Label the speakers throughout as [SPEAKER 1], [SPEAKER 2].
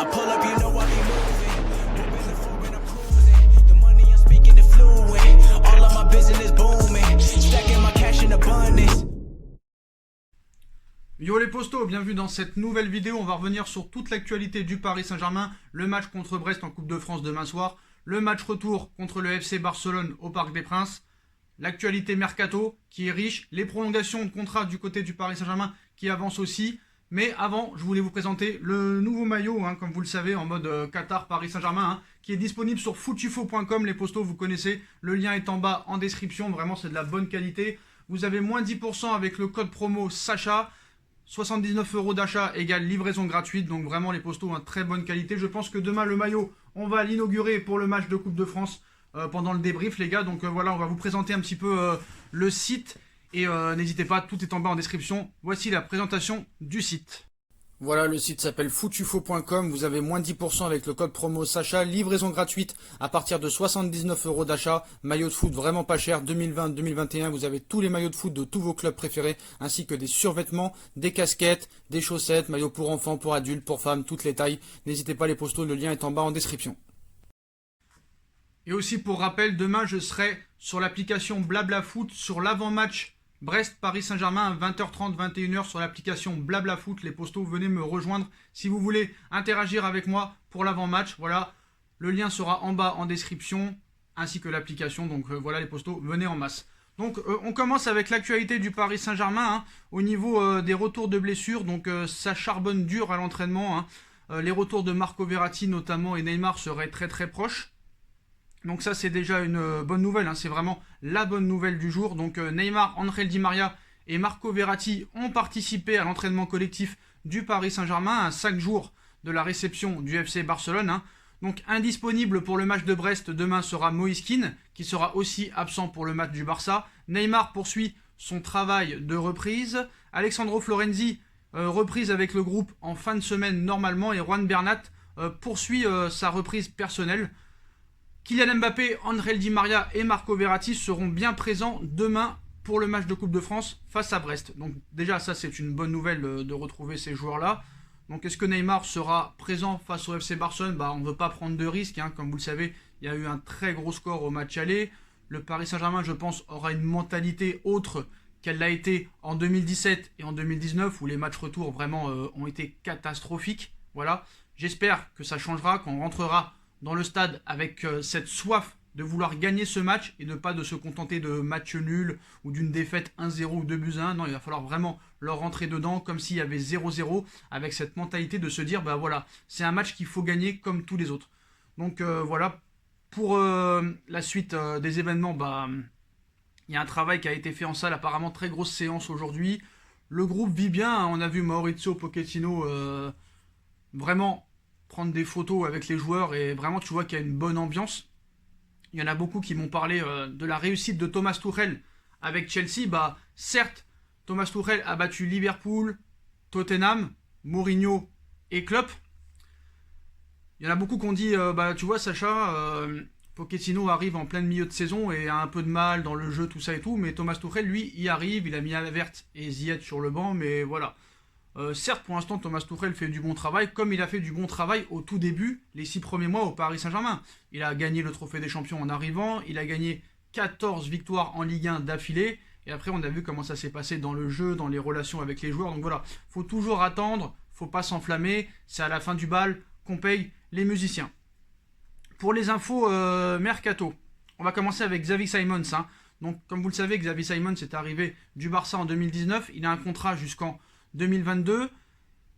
[SPEAKER 1] I pull up, you know I be moving. Moving the floor and I'm cruising. The money I'm speaking is fluent. All of my business booming. Stacking my cash in abundance.
[SPEAKER 2] Yo les postos, bienvenue dans cette nouvelle vidéo. On va revenir sur toute l'actualité du Paris Saint-Germain, le match contre Brest en Coupe de France demain soir, le match retour contre le FC Barcelone au Parc des Princes, l'actualité Mercato qui est riche, les prolongations de contrat du côté du Paris Saint-Germain qui avancent aussi. Mais avant, je voulais vous présenter le nouveau maillot, comme vous le savez, en mode Qatar Paris Saint-Germain, qui est disponible sur footufo.com. Les postos, vous connaissez, le lien est en bas en description, vraiment c'est de la bonne qualité. Vous avez moins 10% avec le code promo Sacha. 79 € d'achat égale livraison gratuite, donc vraiment les postos très bonne qualité. Je pense que demain le maillot, on va l'inaugurer pour le match de Coupe de France pendant le débrief les gars. Donc voilà, on va vous présenter un petit peu le site et n'hésitez pas, tout est en bas en description. Voici la présentation du site. Voilà, le site s'appelle footufo.com, vous avez moins 10% avec le code promo Sacha, livraison gratuite à partir de 79 € d'achat, maillot de foot vraiment pas cher, 2020-2021, vous avez tous les maillots de foot de tous vos clubs préférés, ainsi que des survêtements, des casquettes, des chaussettes, maillots pour enfants, pour adultes, pour femmes, toutes les tailles, n'hésitez pas les postos, le lien est en bas en description. Et aussi pour rappel, demain je serai sur l'application Blabla Foot sur l'avant-match Brest-Paris Saint-Germain à 20h30, 21h sur l'application Blabla Foot. Les postos, venez me rejoindre si vous voulez interagir avec moi pour l'avant-match. Voilà, le lien sera en bas en description ainsi que l'application. Donc voilà les postos, venez en masse. Donc on commence avec l'actualité du Paris Saint-Germain au niveau des retours de blessures. Donc ça charbonne dur à l'entraînement. Les retours de Marco Verratti notamment et Neymar seraient très très proches. Donc ça c'est déjà une bonne nouvelle, c'est vraiment la bonne nouvelle du jour. Donc Neymar, Ángel Di María et Marco Verratti ont participé à l'entraînement collectif du Paris Saint-Germain à 5 jours de la réception du FC Barcelone. Donc indisponible pour le match de Brest demain sera Moïse Kean, qui sera aussi absent pour le match du Barça. Neymar poursuit son travail de reprise. Alessandro Florenzi, reprise avec le groupe en fin de semaine normalement. Et Juan Bernat poursuit sa reprise personnelle. Kylian Mbappé, Ángel Di María et Marco Verratti seront bien présents demain pour le match de Coupe de France face à Brest. Donc déjà ça c'est une bonne nouvelle de retrouver ces joueurs-là. Donc est-ce que Neymar sera présent face au FC Barcelone? On ne veut pas prendre de risques, comme vous le savez, il y a eu un très gros score au match aller. Le Paris Saint-Germain, je pense, aura une mentalité autre qu'elle l'a été en 2017 et en 2019 où les matchs retour vraiment ont été catastrophiques. Voilà, j'espère que ça changera, qu'on rentrera dans le stade avec cette soif de vouloir gagner ce match et de pas de se contenter de match nul ou d'une défaite 1-0 ou 2-1. Non, il va falloir vraiment leur rentrer dedans comme s'il y avait 0-0 avec cette mentalité de se dire voilà, c'est un match qu'il faut gagner comme tous les autres. Donc voilà, pour la suite des événements, il y a un travail qui a été fait en salle, apparemment très grosse séance aujourd'hui. Le groupe vit bien, on a vu Maurizio Pochettino vraiment prendre des photos avec les joueurs et vraiment tu vois qu'il y a une bonne ambiance. Il y en a beaucoup qui m'ont parlé de la réussite de Thomas Tuchel avec Chelsea. Certes, Thomas Tuchel a battu Liverpool, Tottenham, Mourinho et Klopp. Il y en a beaucoup qui ont dit, tu vois Sacha, Pochettino arrive en plein milieu de saison et a un peu de mal dans le jeu, tout ça et tout. Mais Thomas Tuchel, lui, y arrive. Il a mis Havertz et Ziyech sur le banc, mais voilà. Certes, pour l'instant, Thomas Tuchel fait du bon travail, comme il a fait du bon travail au tout début, les 6 premiers mois au Paris Saint-Germain. Il a gagné le trophée des champions en arrivant, il a gagné 14 victoires en Ligue 1 d'affilée, et après on a vu comment ça s'est passé dans le jeu, dans les relations avec les joueurs. Donc voilà, faut toujours attendre, faut pas s'enflammer, c'est à la fin du bal qu'on paye les musiciens. Pour les infos Mercato, on va commencer avec Xavi Simons. Donc comme vous le savez, Xavi Simons est arrivé du Barça en 2019, il a un contrat jusqu'en 2022.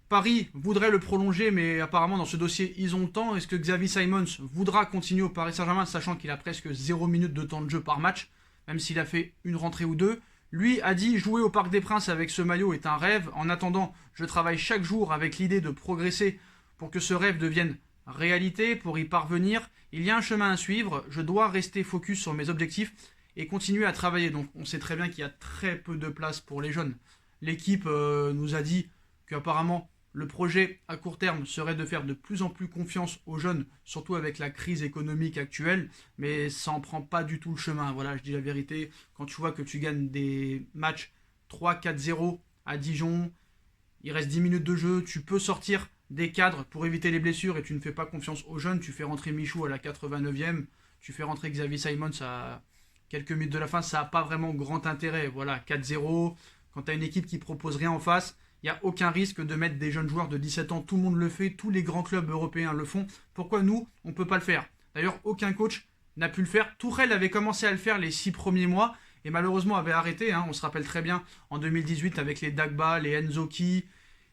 [SPEAKER 2] Paris voudrait le prolonger, mais apparemment dans ce dossier ils ont le temps. Est-ce que Xavi Simons voudra continuer au Paris Saint-Germain, sachant qu'il a presque 0 minutes de temps de jeu par match, même s'il a fait une rentrée ou deux? Lui a dit: jouer au Parc des Princes avec ce maillot est un rêve. En attendant, je travaille chaque jour avec l'idée de progresser pour que ce rêve devienne réalité. Pour y parvenir, il y a un chemin à suivre. Je dois rester focus sur mes objectifs et continuer à travailler. Donc on sait très bien qu'il y a très peu de place pour les jeunes. L'équipe nous a dit qu'apparemment le projet à court terme serait de faire de plus en plus confiance aux jeunes, surtout avec la crise économique actuelle, mais ça n'en prend pas du tout le chemin. Voilà, je dis la vérité, quand tu vois que tu gagnes des matchs 3-4-0 à Dijon, il reste 10 minutes de jeu, tu peux sortir des cadres pour éviter les blessures et tu ne fais pas confiance aux jeunes, tu fais rentrer Michou à la 89e, tu fais rentrer Xavier Simons à quelques minutes de la fin, ça n'a pas vraiment grand intérêt. Voilà, 4-0, quand tu as une équipe qui propose rien en face, il n'y a aucun risque de mettre des jeunes joueurs de 17 ans. Tout le monde le fait, tous les grands clubs européens le font. Pourquoi nous, on ne peut pas le faire? D'ailleurs, aucun coach n'a pu le faire. Tourelle avait commencé à le faire les 6 premiers mois et malheureusement avait arrêté. On se rappelle très bien en 2018 avec les Dagba, les Nzoki,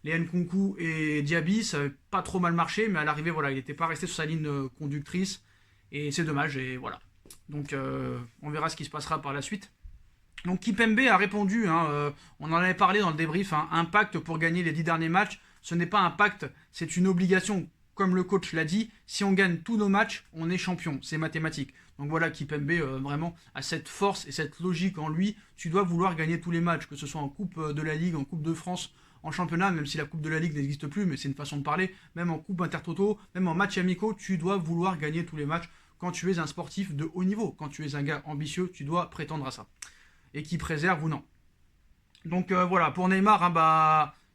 [SPEAKER 2] les Nkunku et Diaby. Ça n'avait pas trop mal marché, mais à l'arrivée, voilà, il n'était pas resté sur sa ligne conductrice et c'est dommage. Et voilà. Donc, on verra ce qui se passera par la suite. Donc Kimpembe a répondu, on en avait parlé dans le débrief, un pacte pour gagner les 10 derniers matchs, ce n'est pas un pacte, c'est une obligation, comme le coach l'a dit, si on gagne tous nos matchs, on est champion, c'est mathématique. Donc voilà, Kimpembe vraiment a cette force et cette logique en lui, tu dois vouloir gagner tous les matchs, que ce soit en Coupe de la Ligue, en Coupe de France, en championnat, même si la Coupe de la Ligue n'existe plus, mais c'est une façon de parler, même en Coupe Intertoto, même en matchs amicaux, tu dois vouloir gagner tous les matchs quand tu es un sportif de haut niveau, quand tu es un gars ambitieux, tu dois prétendre à ça. Et qui préserve ou non. Donc voilà, pour Neymar,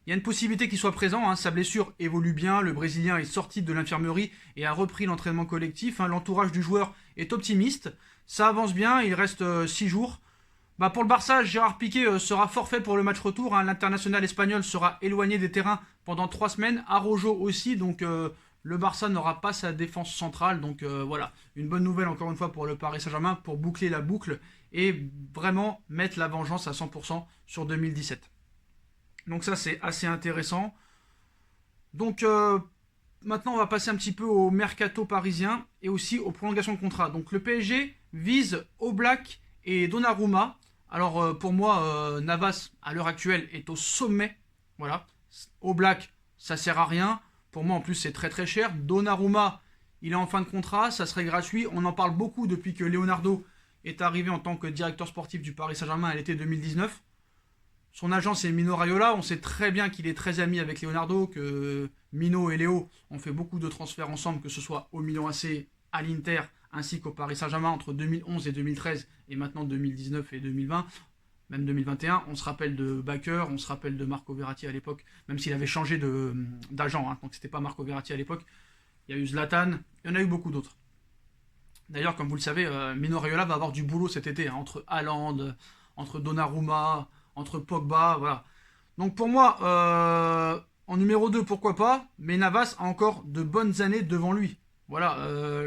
[SPEAKER 2] il y a une possibilité qu'il soit présent. Sa blessure évolue bien, le Brésilien est sorti de l'infirmerie et a repris l'entraînement collectif. L'entourage du joueur est optimiste, ça avance bien, il reste 6 jours. Pour le Barça, Gérard Piqué sera forfait pour le match retour. L'international espagnol sera éloigné des terrains pendant 3 semaines. Araujo aussi, donc le Barça n'aura pas sa défense centrale. Donc voilà, une bonne nouvelle encore une fois pour le Paris Saint-Germain pour boucler la boucle et vraiment mettre la vengeance à 100% sur 2017. Donc ça c'est assez intéressant. Donc maintenant on va passer un petit peu au mercato parisien et aussi aux prolongations de contrat. Donc le PSG vise Oblak et Donnarumma. Alors pour moi Navas à l'heure actuelle est au sommet. Voilà. Oblak ça sert à rien. Pour moi en plus c'est très très cher. Donnarumma il est en fin de contrat, ça serait gratuit. On en parle beaucoup depuis que Leonardo est arrivé en tant que directeur sportif du Paris Saint-Germain à l'été 2019. Son agent c'est Mino Raiola, on sait très bien qu'il est très ami avec Leonardo, que Mino et Léo ont fait beaucoup de transferts ensemble, que ce soit au Milan AC, à l'Inter, ainsi qu'au Paris Saint-Germain entre 2011 et 2013, et maintenant 2019 et 2020, même 2021. On se rappelle de Bakker, on se rappelle de Marco Verratti à l'époque, même s'il avait changé d'agent, donc c'était pas Marco Verratti à l'époque. Il y a eu Zlatan, il y en a eu beaucoup d'autres. D'ailleurs, comme vous le savez, Mino Raiola va avoir du boulot cet été, entre Haaland, entre Donnarumma, entre Pogba, voilà. Donc pour moi, en numéro 2, pourquoi pas, mais Navas a encore de bonnes années devant lui. Voilà,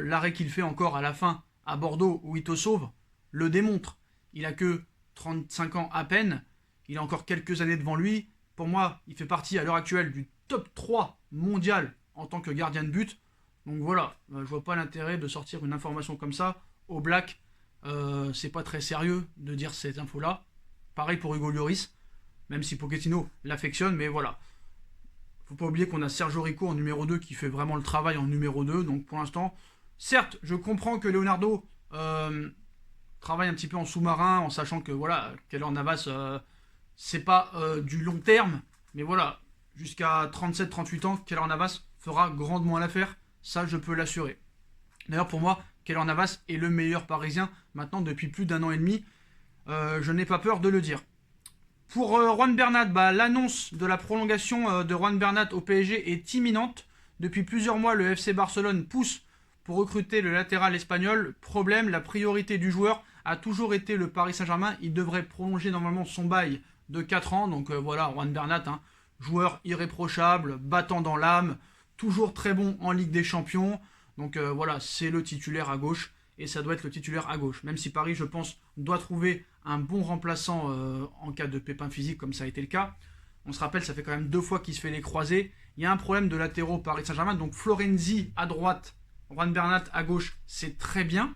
[SPEAKER 2] l'arrêt qu'il fait encore à la fin, à Bordeaux, où il te sauve, le démontre. Il a que 35 ans à peine, il a encore quelques années devant lui. Pour moi, il fait partie à l'heure actuelle du top 3 mondial en tant que gardien de but. Donc voilà, je vois pas l'intérêt de sortir une information comme ça. Au Black, c'est pas très sérieux de dire cette info-là. Pareil pour Hugo Lloris, même si Pochettino l'affectionne, mais voilà. Faut pas oublier qu'on a Sergio Rico en numéro 2 qui fait vraiment le travail en numéro 2. Donc pour l'instant, certes, je comprends que Leonardo travaille un petit peu en sous-marin, en sachant que voilà, Keylor Navas, c'est pas du long terme, mais voilà, jusqu'à 37-38 ans, Keylor Navas fera grandement l'affaire. Ça, je peux l'assurer. D'ailleurs, pour moi, Keylor Navas est le meilleur parisien maintenant depuis plus d'1 an et demi. Je n'ai pas peur de le dire. Pour Juan Bernat, l'annonce de la prolongation de Juan Bernat au PSG est imminente. Depuis plusieurs mois, le FC Barcelone pousse pour recruter le latéral espagnol. Problème, la priorité du joueur a toujours été le Paris Saint-Germain. Il devrait prolonger normalement son bail de 4 ans. Donc voilà, Juan Bernat, joueur irréprochable, battant dans l'âme, toujours très bon en Ligue des Champions. Donc voilà, c'est le titulaire à gauche. Et ça doit être le titulaire à gauche. Même si Paris, je pense, doit trouver un bon remplaçant en cas de pépin physique, comme ça a été le cas. On se rappelle, ça fait quand même 2 fois qu'il se fait les croisés. Il y a un problème de latéraux au Paris Saint-Germain. Donc Florenzi à droite, Juan Bernat à gauche, c'est très bien.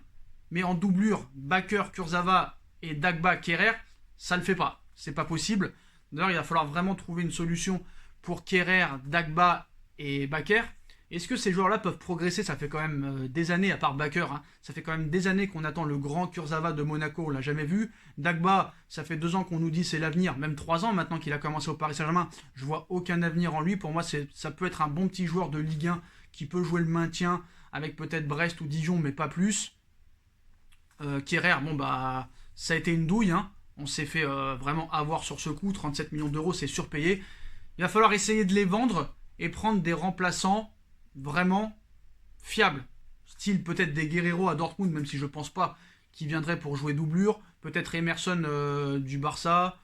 [SPEAKER 2] Mais en doublure, Bakker, Kurzawa et Dagba, Kerrer, ça ne le fait pas. C'est pas possible. D'ailleurs, il va falloir vraiment trouver une solution pour Kerrer, Dagba et Bakker. Est-ce que ces joueurs-là peuvent progresser? Ça fait quand même des années, à part Bakker, ça fait quand même des années qu'on attend le grand Kurzawa de Monaco, on l'a jamais vu. Dagba, ça fait 2 ans qu'on nous dit c'est l'avenir, même 3 ans maintenant qu'il a commencé au Paris Saint-Germain. Je vois aucun avenir en lui. Pour moi, ça peut être un bon petit joueur de Ligue 1 qui peut jouer le maintien avec peut-être Brest ou Dijon, mais pas plus. Kerrer, ça a été une douille. On s'est fait vraiment avoir sur ce coup. 37 millions d'euros, c'est surpayé. Il va falloir essayer de les vendre. et prendre des remplaçants vraiment fiables. Style peut-être des Guerrero à Dortmund, même si je pense pas qu'ils viendraient pour jouer doublure. Peut-être Emerson du Barça.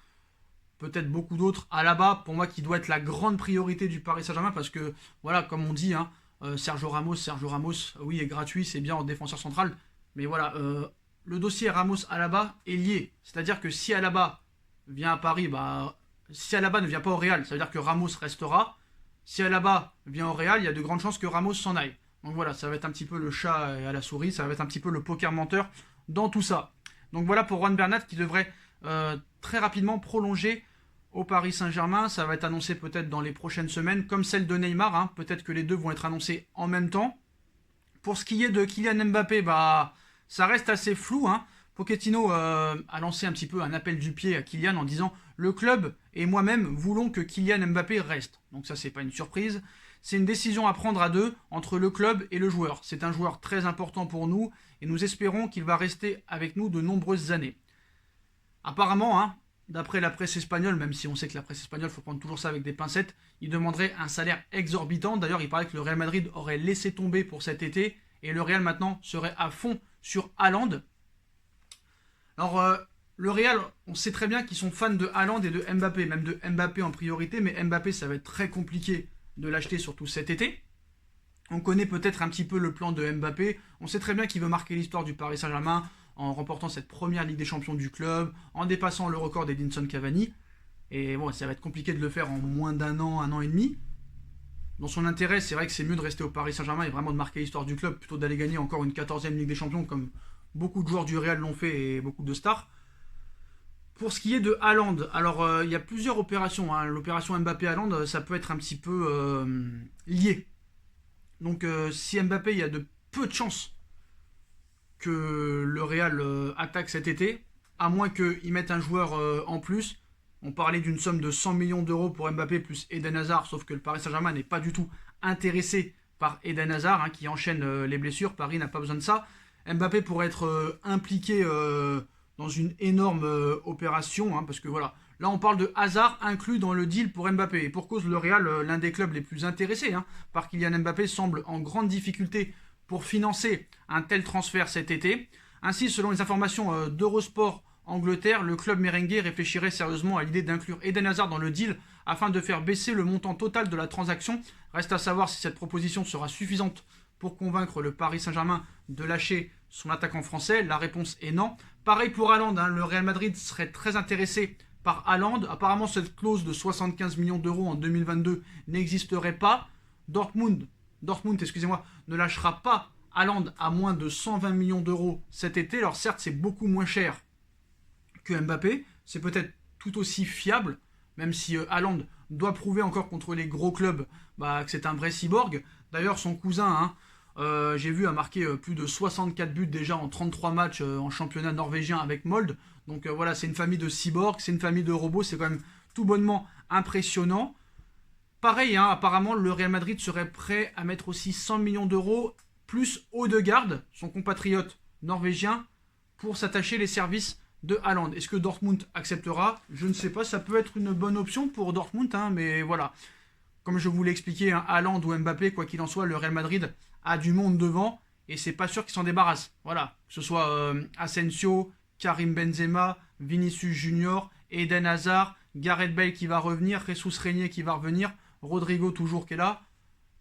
[SPEAKER 2] Peut-être beaucoup d'autres. Alaba, pour moi, qui doit être la grande priorité du Paris Saint-Germain, parce que, voilà, comme on dit, hein, Sergio Ramos, oui, est gratuit, c'est bien en défenseur central. Mais voilà, le dossier Ramos-Alaba est lié. C'est-à-dire que si Alaba vient à Paris, bah, si Alaba ne vient pas au Real, ça veut dire que Ramos restera. Si Alaba vient au Real, il y a de grandes chances que Ramos s'en aille. Donc voilà, ça va être un petit peu le chat à la souris, ça va être un petit peu le poker menteur dans tout ça. Donc voilà pour Juan Bernat qui devrait très rapidement prolonger au Paris Saint-Germain. Ça va être annoncé peut-être dans les prochaines semaines, comme celle de Neymar. Hein. Peut-être que les deux vont être annoncés en même temps. Pour ce qui est de Kylian Mbappé, bah, ça reste assez flou. Hein. Pochettino a lancé un petit peu un appel du pied à Kylian en disant « Le club et moi-même voulons que Kylian Mbappé reste ». Donc ça, c'est pas une surprise. C'est une décision à prendre à deux entre le club et le joueur. C'est un joueur très important pour nous et nous espérons qu'il va rester avec nous de nombreuses années. Apparemment, hein, d'après la presse espagnole, même si on sait que la presse espagnole, il faut prendre toujours ça avec des pincettes, il demanderait un salaire exorbitant. D'ailleurs, il paraît que le Real Madrid aurait laissé tomber pour cet été et le Real maintenant serait à fond sur Haaland. Alors, le Real, on sait très bien qu'ils sont fans de Haaland et de Mbappé, même de Mbappé en priorité, mais Mbappé, ça va être très compliqué de l'acheter, surtout cet été. On connaît peut-être un petit peu le plan de Mbappé. On sait très bien qu'il veut marquer l'histoire du Paris Saint-Germain en remportant cette première Ligue des Champions du club, en dépassant le record d'Edinson Cavani. Et bon, ça va être compliqué de le faire en moins d'un an et demi. Dans son intérêt, c'est vrai que c'est mieux de rester au Paris Saint-Germain et vraiment de marquer l'histoire du club plutôt d'aller gagner encore une 14e Ligue des Champions comme beaucoup de joueurs du Real l'ont fait et beaucoup de stars. Pour ce qui est de Haaland, alors il y a plusieurs opérations. Hein. L'opération Mbappé-Haaland, ça peut être un petit peu lié. Donc si Mbappé, il y a de peu de chances que le Real attaque cet été, à moins qu'ils mettent un joueur en plus. On parlait d'une somme de 100 millions d'euros pour Mbappé plus Eden Hazard, sauf que le Paris Saint-Germain n'est pas du tout intéressé par Eden Hazard, hein, qui enchaîne les blessures. Paris n'a pas besoin de ça. Mbappé pourrait être impliqué dans une énorme opération, hein, parce que voilà, là on parle de Hazard inclus dans le deal pour Mbappé. Et pour cause, le Real, l'un des clubs les plus intéressés par Kylian Mbappé, semble en grande difficulté pour financer un tel transfert cet été. Ainsi, selon les informations d'Eurosport Angleterre, le club merengue réfléchirait sérieusement à l'idée d'inclure Eden Hazard dans le deal afin de faire baisser le montant total de la transaction. Reste à savoir si cette proposition sera suffisante pour convaincre le Paris Saint-Germain de lâcher son attaquant français. La réponse est non. Pareil pour Haaland, hein, le Real Madrid serait très intéressé par Haaland. Apparemment, cette clause de 75 millions d'euros en 2022 n'existerait pas. Dortmund, ne lâchera pas Haaland à moins de 120 millions d'euros cet été. Alors certes, c'est beaucoup moins cher que Mbappé, c'est peut-être tout aussi fiable, même si Haaland doit prouver encore contre les gros clubs que c'est un vrai cyborg. D'ailleurs, son cousin, j'ai vu, a marqué plus de 64 buts déjà en 33 matchs en championnat norvégien avec Molde. Donc voilà, c'est une famille de cyborgs, c'est une famille de robots, c'est quand même tout bonnement impressionnant. Pareil, apparemment, le Real Madrid serait prêt à mettre aussi 100 millions d'euros, plus Odegaard, son compatriote norvégien, pour s'attacher les services de Haaland. Est-ce que Dortmund acceptera? Je ne sais pas, ça peut être une bonne option pour Dortmund, mais voilà. Comme je vous l'ai expliqué, Haaland ou Mbappé, quoi qu'il en soit, le Real Madrid a du monde devant et c'est pas sûr qu'il s'en débarrasse. Voilà, que ce soit Asensio, Karim Benzema, Vinicius Junior, Eden Hazard, Gareth Bale qui va revenir, Jesus Régnier qui va revenir, Rodrigo toujours qui est là.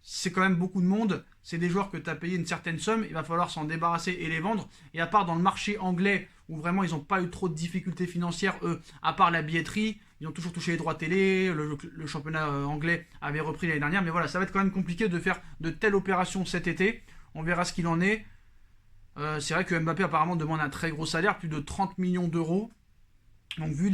[SPEAKER 2] C'est quand même beaucoup de monde. C'est des joueurs que tu as payé une certaine somme. Il va falloir s'en débarrasser et les vendre. Et à part dans le marché anglais, où vraiment ils n'ont pas eu trop de difficultés financières, eux, à part la billetterie, ils ont toujours touché les droits télé. Le championnat anglais avait repris l'année dernière. Mais voilà, ça va être quand même compliqué de faire de telles opérations cet été. On verra ce qu'il en est. C'est vrai que Mbappé apparemment demande un très gros salaire, plus de 30 millions d'euros. Donc vu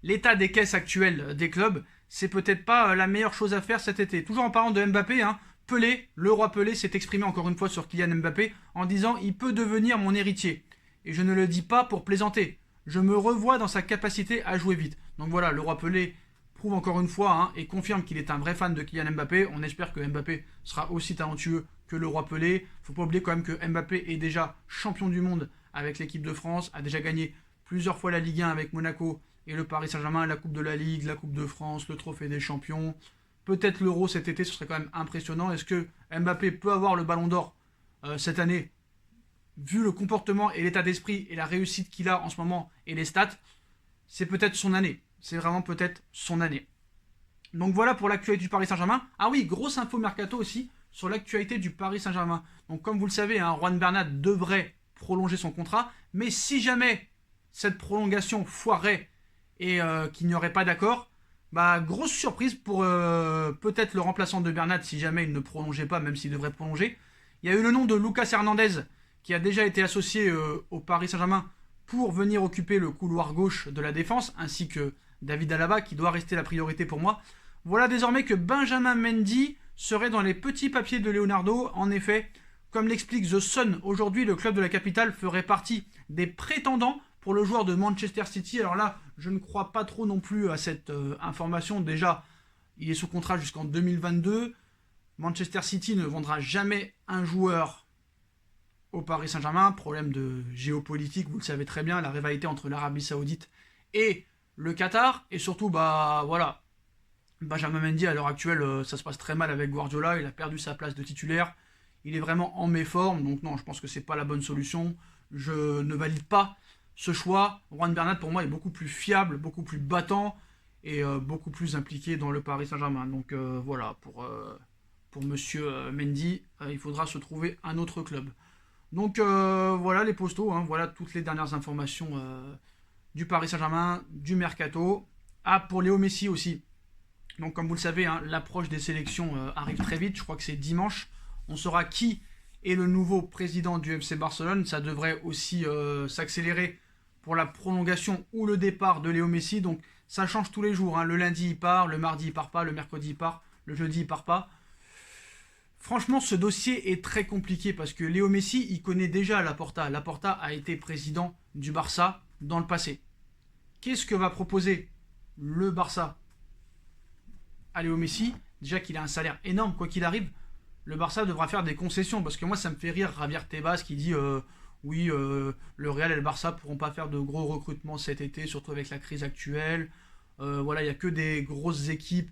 [SPEAKER 2] l'état des caisses actuelles des clubs, c'est peut-être pas la meilleure chose à faire cet été. Toujours en parlant de Mbappé, Pelé, le roi Pelé, s'est exprimé encore une fois sur Kylian Mbappé en disant « Il peut devenir mon héritier ». Et je ne le dis pas pour plaisanter. Je me revois dans sa capacité à jouer vite. Donc voilà, le roi Pelé prouve encore une fois et confirme qu'il est un vrai fan de Kylian Mbappé. On espère que Mbappé sera aussi talentueux que le roi Pelé. Faut pas oublier quand même que Mbappé est déjà champion du monde avec l'équipe de France, a déjà gagné plusieurs fois la Ligue 1 avec Monaco et le Paris Saint-Germain, la Coupe de la Ligue, la Coupe de France, le Trophée des Champions. peut-être l'Euro cet été, ce serait quand même impressionnant. Est-ce que Mbappé peut avoir le ballon d'or cette année? Vu le comportement et l'état d'esprit et la réussite qu'il a en ce moment et les stats, c'est peut-être son année. C'est vraiment peut-être son année. Donc voilà pour l'actualité du Paris Saint-Germain. Ah oui, grosse info mercato aussi sur l'actualité du Paris Saint-Germain. Donc comme vous le savez, hein, Juan Bernat devrait prolonger son contrat. Mais si jamais cette prolongation foirait et qu'il n'y aurait pas d'accord, bah grosse surprise pour peut-être le remplaçant de Bernat si jamais il ne prolongeait pas, même s'il devrait prolonger. Il y a eu le nom de Lucas Hernandez qui a déjà été associé au Paris Saint-Germain pour venir occuper le couloir gauche de la défense, ainsi que David Alaba qui doit rester la priorité pour moi. Voilà désormais que Benjamin Mendy serait dans les petits papiers de Leonardo. En effet, comme l'explique The Sun, aujourd'hui le club de la capitale ferait partie des prétendants pour le joueur de Manchester City. Alors là, je ne crois pas trop non plus à cette information. Déjà, il est sous contrat jusqu'en 2022. Manchester City ne vendra jamais un joueur au Paris Saint-Germain. Problème de géopolitique, vous le savez très bien, la rivalité entre l'Arabie Saoudite et le Qatar. Et surtout, bah voilà, Benjamin Mendy à l'heure actuelle, ça se passe très mal avec Guardiola. Il a perdu sa place de titulaire. Il est vraiment en méforme. Donc non, je pense que c'est pas la bonne solution. Je ne valide pas ce choix. Juan Bernat pour moi est beaucoup plus fiable, beaucoup plus battant et beaucoup plus impliqué dans le Paris Saint-Germain. Donc voilà, pour monsieur Mendy, il faudra se trouver un autre club. Donc voilà les postos, hein, voilà toutes les dernières informations du Paris Saint-Germain, du Mercato. Ah, pour Léo Messi aussi. Donc comme vous le savez, hein, l'approche des sélections arrive très vite, je crois que c'est dimanche. On saura qui est le nouveau président du FC Barcelone. Ça devrait aussi s'accélérer pour la prolongation ou le départ de Léo Messi. Donc ça change tous les jours, hein. Le lundi il part, le mardi il part pas, le mercredi il part, le jeudi il part pas. Franchement, ce dossier est très compliqué parce que Léo Messi, il connaît déjà Laporta. Laporta a été président du Barça dans le passé. Qu'est-ce que va proposer le Barça à Léo Messi? Déjà qu'il a un salaire énorme, quoi qu'il arrive, le Barça devra faire des concessions. Parce que moi, ça me fait rire Javier Tebas qui dit oui, le Real et le Barça pourront pas faire de gros recrutements cet été, surtout avec la crise actuelle. Voilà, il n'y a que des grosses équipes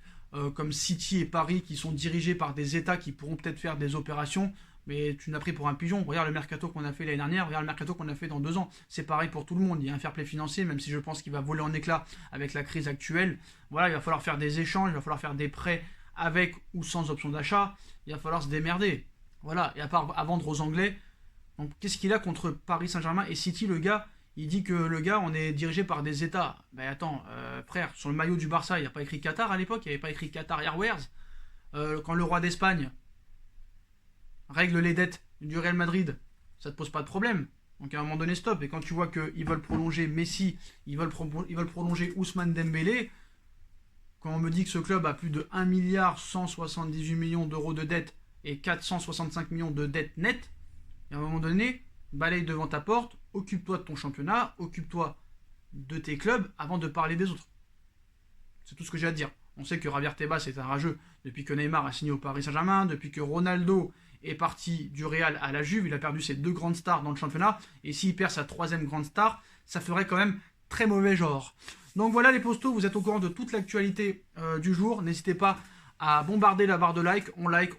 [SPEAKER 2] comme City et Paris qui sont dirigés par des États qui pourront peut-être faire des opérations, mais tu n'as pris pour un pigeon. Regarde le mercato qu'on a fait l'année dernière, regarde le mercato qu'on a fait dans 2 ans. C'est pareil pour tout le monde, il y a un fair play financier, même si je pense qu'il va voler en éclats avec la crise actuelle. Voilà, il va falloir faire des échanges, il va falloir faire des prêts avec ou sans option d'achat, il va falloir se démerder. Voilà, et à part à vendre aux Anglais. Donc qu'est-ce qu'il a contre Paris Saint-Germain et City, le gars? Il dit que le gars, on est dirigé par des États. Ben attends, frère, sur le maillot du Barça, il n'y a pas écrit Qatar à l'époque, il n'y avait pas écrit Qatar Airways. Quand le roi d'Espagne règle les dettes du Real Madrid, ça ne te pose pas de problème. Donc à un moment donné, stop. Et quand tu vois qu'ils veulent prolonger Messi, ils veulent prolonger Ousmane Dembélé, quand on me dit que ce club a plus de 1,178 milliard d'euros de dettes et 465 millions de dettes nettes, et à un moment donné, balaye devant ta porte, occupe-toi de ton championnat, occupe-toi de tes clubs avant de parler des autres. C'est tout ce que j'ai à te dire. On sait que Javier Tebas est un rageux depuis que Neymar a signé au Paris Saint-Germain, depuis que Ronaldo est parti du Real à la Juve, il a perdu ses 2 grandes stars dans le championnat, et s'il perd sa 3e grande star, ça ferait quand même très mauvais genre. Donc voilà les postos, vous êtes au courant de toute l'actualité du jour, n'hésitez pas à bombarder la barre de like,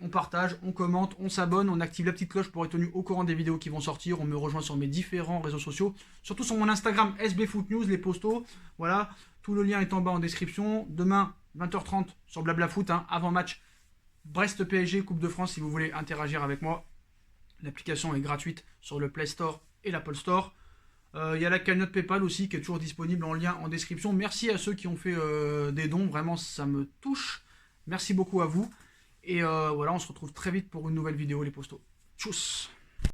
[SPEAKER 2] on partage, on commente, on s'abonne, on active la petite cloche pour être tenu au courant des vidéos qui vont sortir, on me rejoint sur mes différents réseaux sociaux, surtout sur mon Instagram SBFootNews, les postos, voilà, tout le lien est en bas en description. Demain, 20h30 sur Blabla Foot, hein, avant match Brest PSG, Coupe de France, si vous voulez interagir avec moi. L'application est gratuite sur le Play Store et l'Apple Store. Il y a la cagnotte PayPal aussi qui est toujours disponible en lien en description. Merci à ceux qui ont fait des dons, vraiment ça me touche. Merci beaucoup à vous. Et voilà, on se retrouve très vite pour une nouvelle vidéo les postos. Tchuss!